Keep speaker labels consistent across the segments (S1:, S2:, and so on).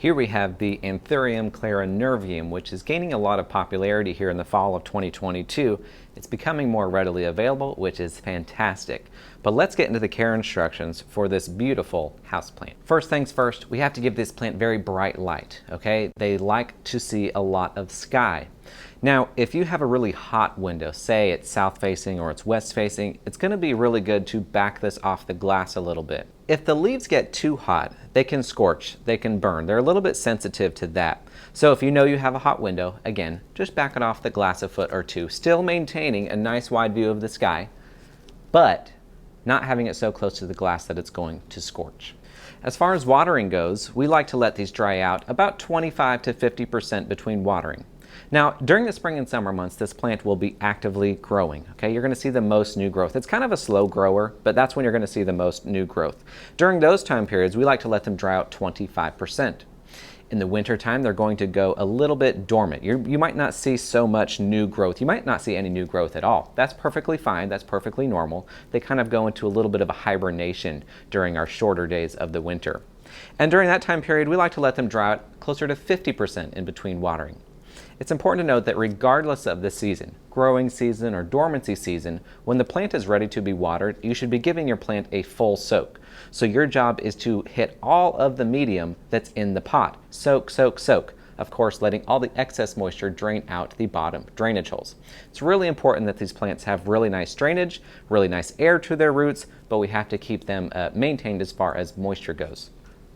S1: Here we have the Anthurium Clarinervium, which is gaining a lot of popularity here in the fall of 2022. It's becoming more readily available, which is fantastic. But let's get into the care instructions for this beautiful houseplant. First things first, we have to give this plant very bright light, okay? They like to see a lot of sky. Now, if you have a really hot window, say it's south facing or it's west facing, it's going to be really good to back this off the glass a little bit. If the leaves get too hot, they can scorch, they can burn. They're a little bit sensitive to that. So if you know you have a hot window, again, just back it off the glass a foot or two, still maintaining a nice wide view of the sky, but not having it so close to the glass that it's going to scorch. As far as watering goes, we like to let these dry out about 25 to 50% between watering. Now, during the spring and summer months, this plant will be actively growing, okay? You're going to see the most new growth. It's kind of a slow grower, but that's when you're going to see the most new growth. During those time periods, we like to let them dry out 25%. In the winter time, they're going to go a little bit dormant. You might not see so much new growth. You might not see any new growth at all. That's perfectly fine. That's perfectly normal. They kind of go into a little bit of a hibernation during our shorter days of the winter. And during that time period, we like to let them dry out closer to 50% in between watering. It's important to note that regardless of the season, growing season or dormancy season, when the plant is ready to be watered, you should be giving your plant a full soak. So your job is to hit all of the medium that's in the pot. Soak, soak, soak. Of course, letting all the excess moisture drain out the bottom drainage holes. It's really important that these plants have really nice drainage, really nice air to their roots, but we have to keep them maintained as far as moisture goes.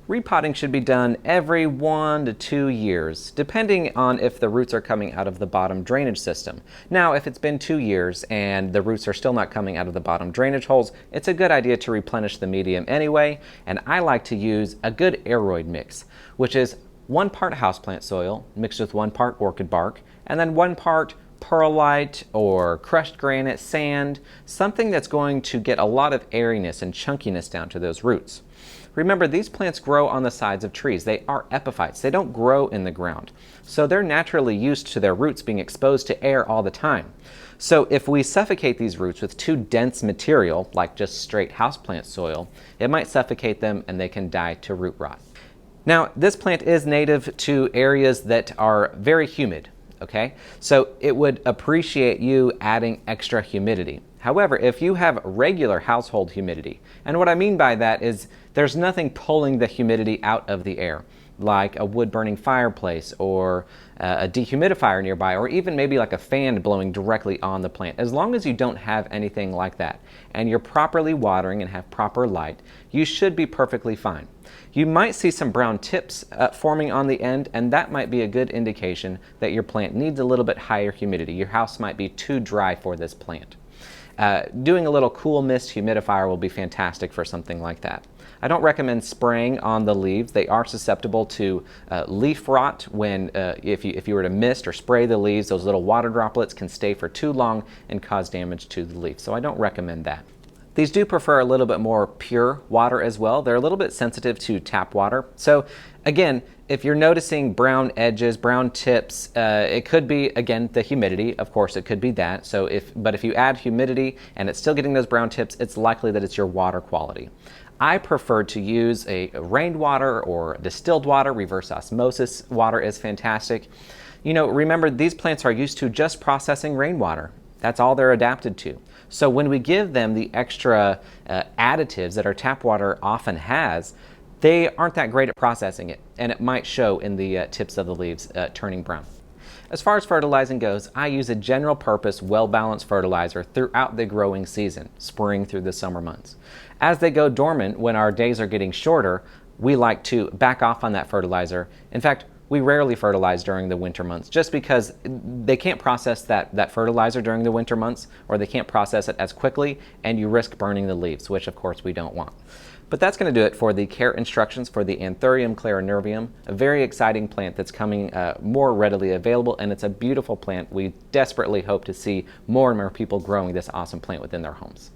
S1: Repotting should be done every 1 to 2 years, depending on if the roots are coming out of the bottom drainage system. Now, if it's been 2 years and the roots are still not coming out of the bottom drainage holes, it's a good idea to replenish the medium anyway, and I like to use a good aeroid mix, which is 1 part houseplant soil mixed with 1 part orchid bark, and then 1 part perlite or crushed granite, sand, something that's going to get a lot of airiness and chunkiness down to those roots. Remember, these plants grow on the sides of trees. They are epiphytes. They don't grow in the ground. So they're naturally used to their roots being exposed to air all the time. So if we suffocate these roots with too dense material, like just straight houseplant soil, it might suffocate them and they can die to root rot. Now, this plant is native to areas that are very humid. Okay, so it would appreciate you adding extra humidity. However, if you have regular household humidity, and what I mean by that is there's nothing pulling the humidity out of the air, like a wood-burning fireplace or a dehumidifier nearby, or even maybe like a fan blowing directly on the plant. As long as you don't have anything like that, and you're properly watering and have proper light, you should be perfectly fine. You might see some brown tips forming on the end, and that might be a good indication that your plant needs a little bit higher humidity. Your house might be too dry for this plant. Doing a little cool mist humidifier will be fantastic for something like that. I don't recommend spraying on the leaves. They are susceptible to leaf rot when if you were to mist or spray the leaves, those little water droplets can stay for too long and cause damage to the leaf. So I don't recommend that. These do prefer a little bit more pure water as well. They're a little bit sensitive to tap water. So again, if you're noticing brown edges, brown tips, it could be, again, the humidity. Of course, it could be that. But if you add humidity and it's still getting those brown tips, it's likely that it's your water quality. I prefer to use a rainwater or distilled water. Reverse osmosis water is fantastic. You know, remember, these plants are used to just processing rainwater. That's all they're adapted to. So when we give them the extra additives that our tap water often has, they aren't that great at processing it, and it might show in the tips of the leaves turning brown. As far as fertilizing goes, I use a general purpose, well-balanced fertilizer throughout the growing season, spring through the summer months. As they go dormant, when our days are getting shorter, we like to back off on that fertilizer. In fact, we rarely fertilize during the winter months just because they can't process that fertilizer during the winter months, or they can't process it as quickly, and you risk burning the leaves, which of course we don't want. But that's going to do it for the care instructions for the Anthurium Clarinervium, a very exciting plant that's coming more readily available, and it's a beautiful plant. We desperately hope to see more and more people growing this awesome plant within their homes.